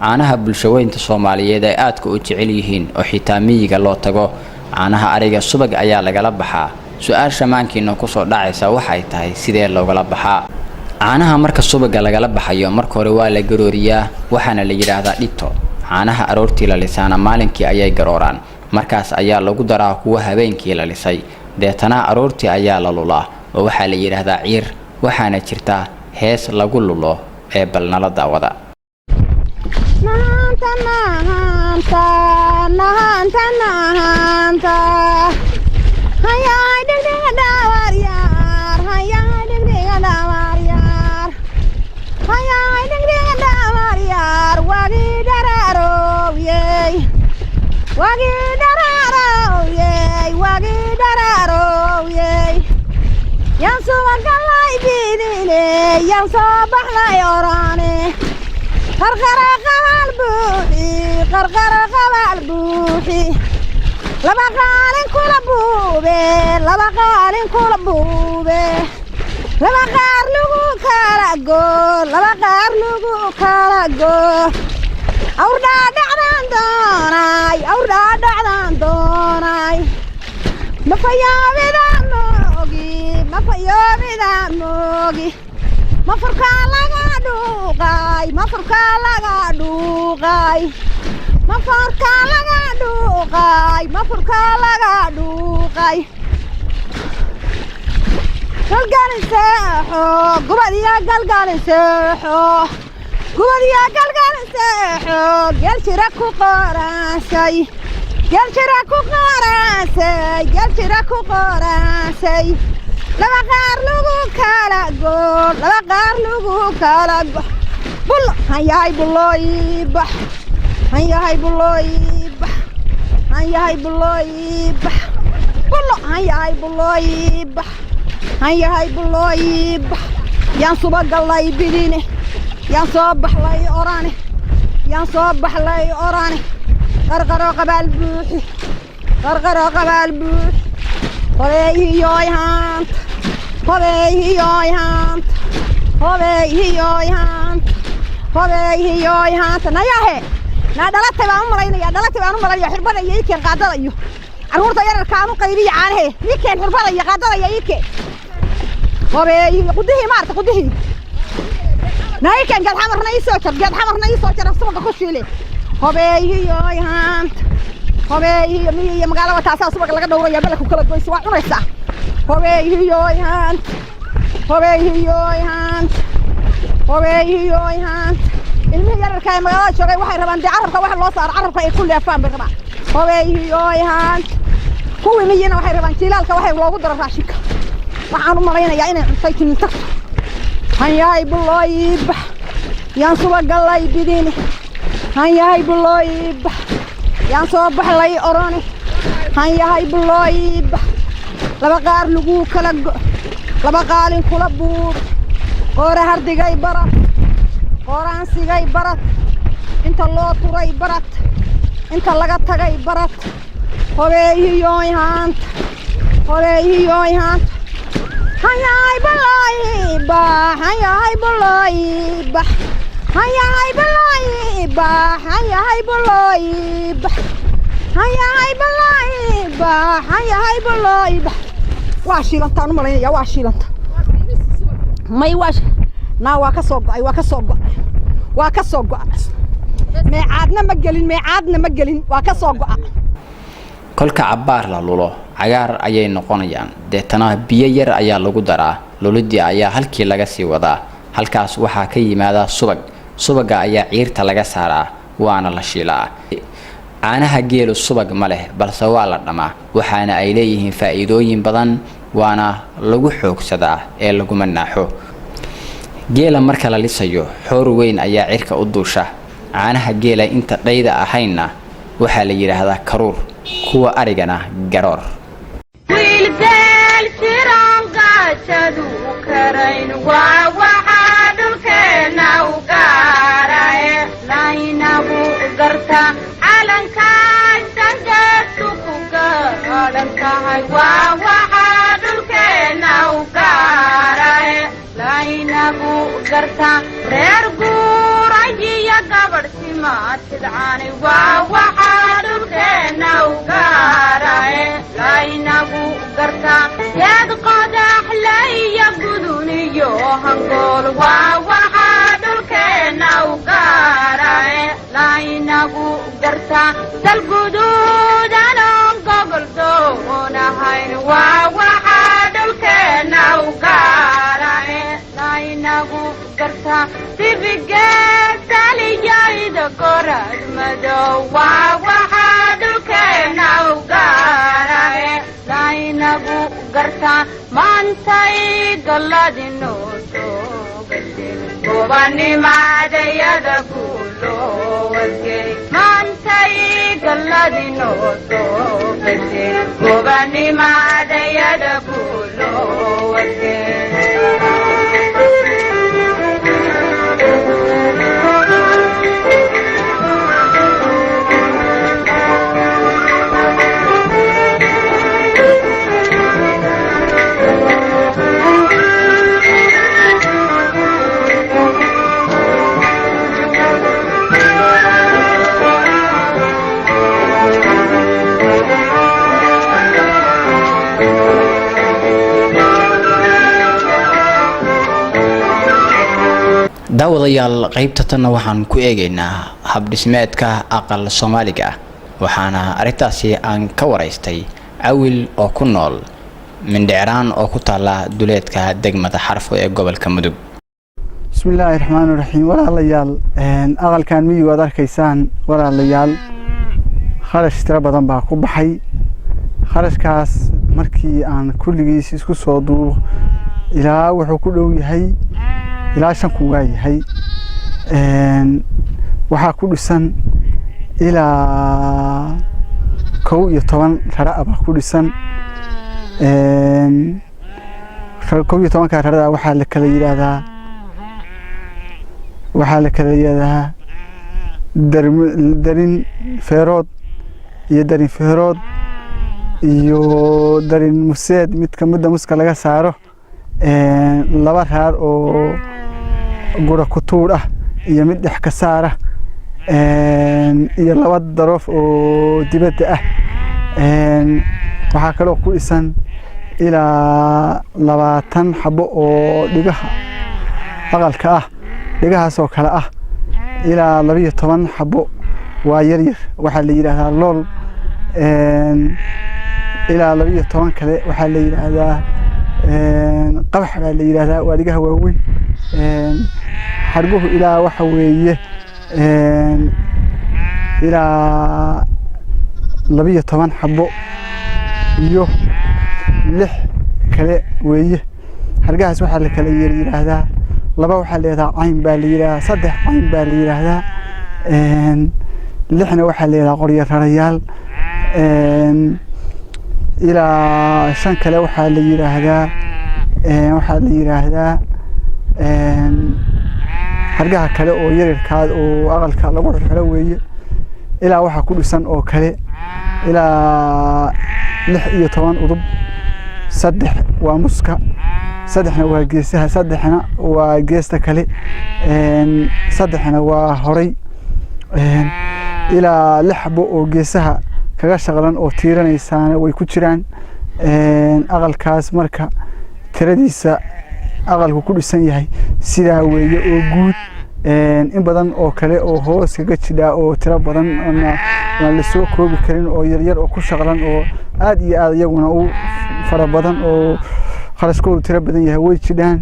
caanaha bulshooyinka Soomaaliyeed ay aad u jecel yihiin oo xitaa miyiga loo tago caanaha ariga subag ayaa lagala baxaa su'aasha maankiina ku soo dhacaysa waxay tahay sidee loogala baxaa caanaha marka subaga lagala baxayo marka hore waa la garooriyaa waxaana la yiraahdaa dhito caanaha aroortii la lisaana maalinkii ayay garooraan markaas ayaa lagu daraa kuwa habeenkii la lisay deetana aroortii ayaa la lulaa oo waxa la yiraahdaa ciir waxaana jirta hees lagu lulo ee balnala daawada yang sabah layorane qarqara qabal buuxi laba qaalin kula buube laba qaar lagu kala go awrda dhacdan doonay ma fayaabidan moogi ma furka laga dhuuqay galgaliseexo gubadiya galgaliseexo gel jira ku qoraasay laba qaar lagu kala go bul hayay bulooybax yaan subagalay bidine yaan soo baxlay orane qarqaro qabaal buuxi hobeehiyoy haanta nayahe naa dhalatay baan u malaynaya xirbada iyo ikeen qaadada iyo caruurta yararka aan u qaybiyo caanahe ikeen xirbada iyo qaadada iyo ikeen hobeehiyo qudihii naaykan geed xamarna ii soo jar subaga ku shiile hobeehiyoy haanta miyiga magaalada taasaa subaga laga dhowraya balku kala goysa waa cunaysaa hobeehiyoy haanta ilmihi yararka ee magaalada joogay waxay rabaan dee carabka wax loo saaro carabka ay ku leefaan bay rabaan hobeehiyoy haanta kuwii miyina waxay rabaan jilaalka waxay loogu daro raashinka waxaan u malaynayaa inay cuntay tininta hanyahay bulooybax yaan subagalay bidini hanyahay bulooybax yaan soo baxlay orone hanyahay bulooybax laba qaar lagu kala go laba qaalin kula buur qoora hardigay barat qooraansigay barat inta loo turay barat inta laga tagay barat hobeehiyoy haanta hanyahay bulooybax waa shiilantaan u malaynaya waa shiilanta may naa waa ka soo go'ay meecaadna ma gelin waa ka soo go'a kolka cabaar la lulo cagaar ayay noqonayaan deetana biyo yar ayaa lagu daraa lulidii ayaa halkii laga sii wadaa halkaas waxaa ka yimaada subaga ayaa ciirta laga saaraa waana la shiilaa caanaha geelu subag ma leh balse waa la dhamaa waxaana ay leeyihiin faa'iidooyin badan waana lagu xoogsadaa ee lagu manaaxo geela marka la lisayo xoor weyn ayaa cirka u duusha caanaha geela inta dhayda ahayna waxaa la yiraahdaa karuur kuwa arigana garoor reer guuraya gabadh sima قرد مدوى وحدك نوغارة لينبو قرطا مانتاي قلد نوتو وبني معدي يدكولو وزكي مانتاي قلد نوتو وبني معدي يدكولو وزكي daawadayaal qaybta tan waxaan ku eegaynaa hab dhismeedka aqal Soomaaliga waxaana arintaasi aan ka wareystay awil oo ku nool mindheeraan oo ku taala duleedka degmada Xarfo ee gobolka Mudug. bismillaahi raxmaani raxiim walaalayaal aqalkan miyi waad arkaysaan walaalayaal kharash tira badan baa ku baxay kharashkaas markii aan kulligiis isku soo duubo ilaa wuxuu ku dhow yahay ilaa 5 kun waayahay waxa ku dhisan ilaa 11 rara aba ku dhisan 11 ka rara waxa la kala yiraahdaa darin feerood iyo darin museed mid ka mid muska laga saaro laba raar oo gura ku tuur ah iyo mid dhex ka saara iyo laba daroof oo dibadda ah waxa kale oo ku dhisan ilaa 20 xabo oo dhigaha aqalka ah dhigahaas oo kala ah ilaa 12 xabo waa yar waxa la yiraahdaa lool ilaa 12 kale waxa la yiraahdaa qabax baa la yiraahdaa waa dhigaha waaweyn xarguhu ilaa waxa weeye ilaa 12 xabo iyo 6 kale weeye xargahaas waxa la kala yiraahdaa laba waxa leedahay cayn baa la yiraahdaa 3 cayn baa la yiraahdaa 6na waxa leedahay qoryo rarayaal ilaa 5 kale waxa la yiraahdaa hargaha kale oo yaryarkaad oo aqalka lagu xiro weeye ilaa waxa ku dhisan oo kale ilaa 16 udub 3 waa muska 3na waa geesaha 3na waa geesta kale 3na waa horay ilaa 6 xabo oo geesaha kaga shaqalan oo tiiranaysan way ku jiraan aqalkaas marka tiradiisa aqalku ku dhisan yahay sida weeye oo guud in badan oo kale oo hoos kaga jira oo tira badan aan la soo koobi karin oo yar oo ku shaqalan oo aad iyo aad iyaguna u fara badan oo kharashkoodu tira badan yahay way jiraan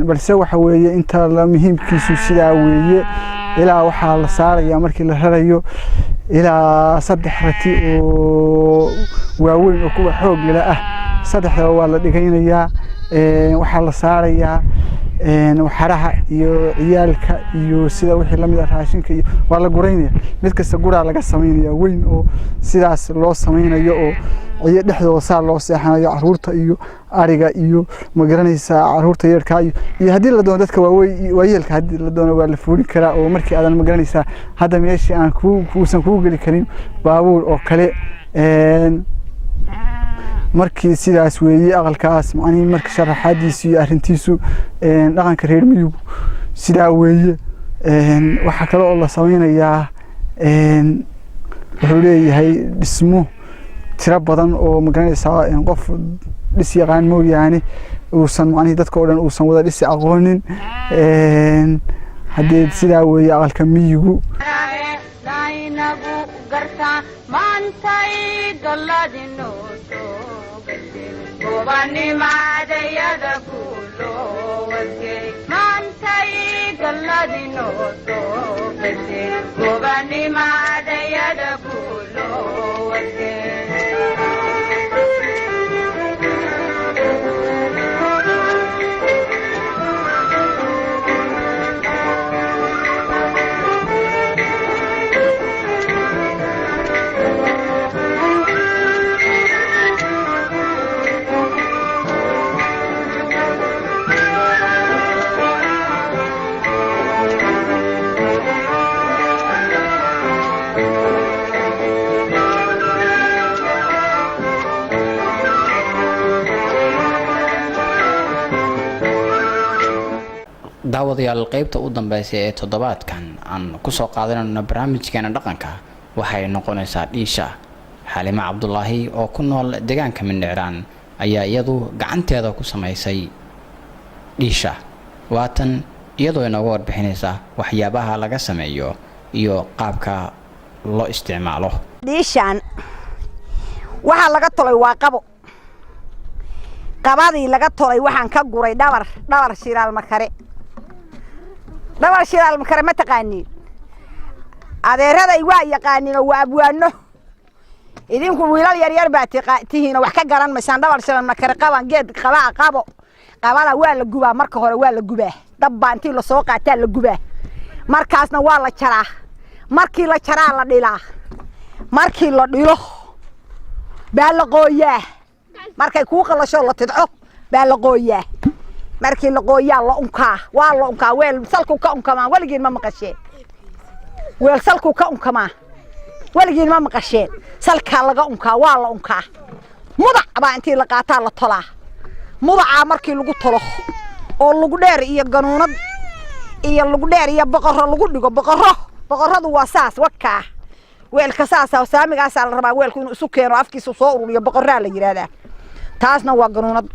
balse waxa weeye inta la muhiimkiisu sida weeye ilaa waxa la saaraya markii la rarayo ilaa 3 rati oo waaweyn oo kuwa xoog leh ah 3 waa la dhigaynayaa waxa la saarayaa waxaraha iyo ciyaalka iyo sida wixii la mid ah raashinka iyo waa la guraynaya mid kasta guraa laga sameeynaya weyn oo sidaas loo sameeynayo oo ciyo dhexdooda saa loo seexanayo caruurta iyo ariga iyo ma garanaysaa caruurta yarka iyo hadii la doono dadka waayeelka hadii la doono waa la fuuli karaa oo markii aadan ma garanaysaa hadda meeshii aan kuusan ku gali karin baabuur oo kale markii sidaas weeyii aqalkaas macni markii sharaxadiisu iyo arintiisu dhaqanka reer miyigu sidaa weeye waxa kale oo la sameeynaya wuxuu leeyahay dhismo tira badan oo ma garanaysaa qof dhis yaqaan mooyaane uusan macni dadka oo dhan uusan wada dhis aqoonin hadii sidaa weeye aqalka miyigu وبني معدي يدكولو وزكي ما انتي قلدي نوتو gobanimadayada guulo daawadayaal qaybta u dambeysay ee toddobaadkan aan ku soo qaadanayno barnaamijkeena dhaqanka waxay noqonaysaa dhiisha. Xalima Cabdullaahi oo ku nool deegaanka Mindhicraan ayaa iyadu gacanteeda ku samaysay dhiisha. Waatan iyadoo inooga warbixinaysa waxyaabaha laga sameeyo iyo qaabka loo isticmaalo. dhiishan waxa laga tolay waa qabo. qabadii laga tolay waxaan ka guray dhabar shilaal makare. dhabar shilaal makare ma taqaaniin? adeeraday waa yaqaaniin waa abwaano. idinku wiilal yar baa tihiin wax ka garan maysaan. dhabar shilaal makare qaban geed qabo. qabada waa la gubaa marka hore waa la gubaa. dab baa intii la soo qaataa la gubaa. markaasna waa la jaraa. markii la jaraa la dhilaa. markii la dhilo baa la qooyaa. markay ku qalasho la tidco baa la qooyaa. markii la qooyaa la unkaa waa la unkaa weel salku ka unkamaa waligiin ma maqasheen. weel salku ka unkamaa waligiin ma maqasheen. salka laga unkaa waa la unkaa. mudac baa intii la qaataa la tolaa. mudaca markii lagu tolo oo lagu dheer iyo ganuunad iyo lagu dheer iyo boqorro lagu dhigo boqorradu waa saas wakaa. weelka saasa saamigaas la rabaa weelku inuu isu keeno afkiisu soo ururiyo boqorraa la yiraahdaa. taasna waa ganuunad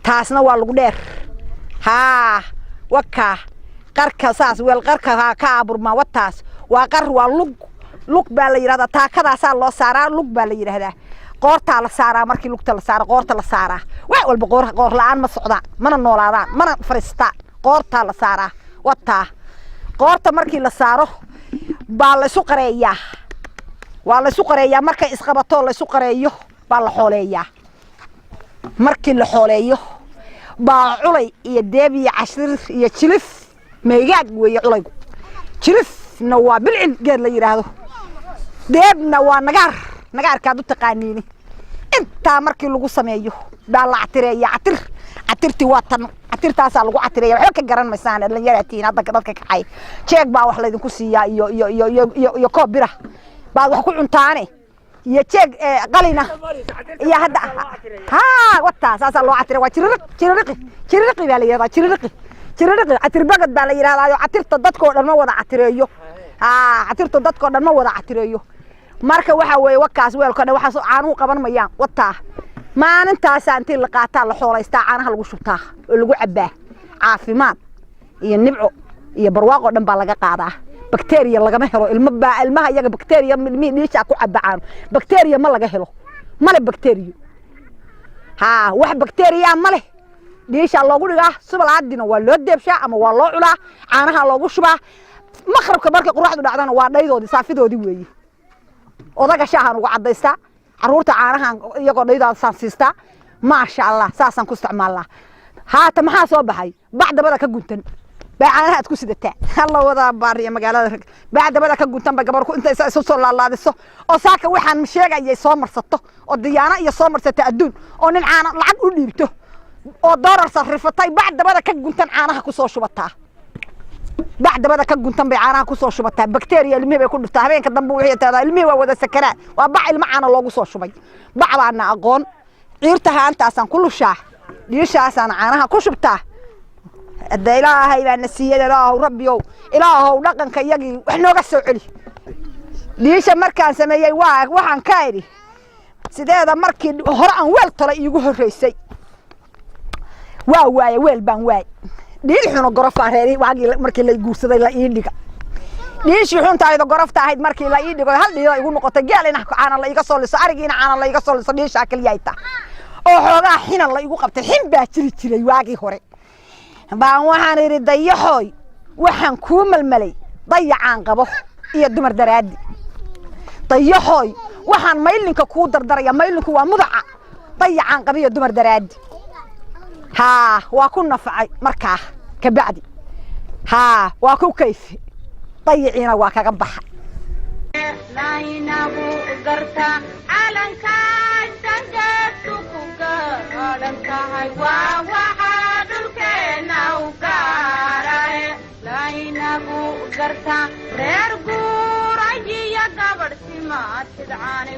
taasna waa lagu dheer haa wakaa qarka saas weel qarka ka aburma wataas waa qar waa lug baa la yiraahdaa. taakadaas loo saaraa lug baa la yiraahdaa. qoorta la saaraa markii lugta la saaro qoorta la saaraa. wax walba qoor la'aan ma socda mana noolaadaan mana fariista. qoorta la saaraa wataa. qoorta markii la saaro baa la isu qareeyaa. waa la isu qareeyaa markay isqabato la isu qareeyo baa la xooleeyaa. markii la xooleeyo baa culay iyo deeb iyo cashir iyo jilif meegaag weeye culaygu. jilifna waa bilcin geed la yiraahdo. deebna waa nagaarkaad u taqaaniini. intaa markii lagu sameeyo baa la catireeyaa. catirti waa tan catirtaas lagu catireeyaa. waxba ka garan maysaan dhalinyaraatiin hadda dadka kacay. jeeg baa wax la idinku siiyaa iyo koob bira baad wax ku cuntaane iyo jeeg qalina iyo hadda wata saasa loo catiray. waa jiririqi baa la yiraahdaa. jiririqi catir bagad baa la yiraahdaa. catirta dadkoo dhan ma wada catireeyo. catirta dadkoo dhan ma wada catireeyo. marka waxa weeye wakaas weelka dhan waxa caanuhu qaban mayaan wata. maalintaas intii la qaataa la xooleystaa caanaha lagu shubtaa oo lagu cabaa. caafimaad iyo nibco iyo barwaaqo dhan baa laga qaadaa. bacteria lagama helo. ilmaha iyaga bacteria dhiisha ku cabacaan. bacteria ma laga helo. male bacteria wax bacteria male. dhiisha loogu dhigaa subalaadina waa loo deebshaa ama waa loo culaa. caanaha loogu shubaa. maqrabka markay quraxdu dhacdana waa dhaydoodii saafidoodii weeye. odaga shaahan ugu cadaystaa. caruurta caanahan iyagoo dhaydaada saan siistaa. maasha allah saasaan ku isticmaalnaa. haata maxaa soo baxay bacdabada ka guntan baa caanaha aad ku sidataa. alla wada baariya magaalada bacdabada ka guntan ba gabarku inta isu soo laalaadiso oo saaka waxaan sheegayay soo marsato oo diyaana iyo soo marsata adduun oo nin caana lacag u dhiibto oo doorar sarrifatay bacdabada ka guntan caanaha ku soo shubataa. bacdabada ka guntan bay caanaha ku soo shubataa. bacteria ilmihi bay ku dhuftaa. habeenka dambe wixii taada ilmihi waa wada sakaraan. waa bac ilma caana loogu soo shubay. bac baana aqoon ciirtaha antaasaan ku lushaa. dhiishaasaan caanaha ku shubtaa. hadda ilaahay baa nasiiyay ilaahow rabbiyow ilaahow dhaqanka iyagii wax nooga soo celi. dhiisha markaan sameeyay waxaan ka idhi sideeda markii hore aan weel tolay iigu horreysay waa waaye weel baan waay. dhiil xuno gorofaa reeri markii la guursaday la ii dhiga. dhiishii xuntaayda gorofta ahayd markii la ii dhigo hal dhiila igu noqotay. geel ina caana la iga soo liso arigiina caana la iga soo liso dhiisha kaliya ay tahay oo xoogaa xinan la igu qabtay. xin baa jiray waagii hore baan waxaan idhi dayaxooy waxaan kuu malmalay dayacaan qabo iyo dumar daraadi dayaxoy waxaan maylinka ku dardaraya maylinku waa mudaca dayacaan qabiyo dumar daraadi ها واكون نفعي مركاه كبعدي ها واكو كيف طيعينا واكا قبح لا ينابو قرتا علنك سنجتكو علنك هاي وواحد الكينا وقارا لا ينابو قرتا رير قورا يا قبر سمات تدعاني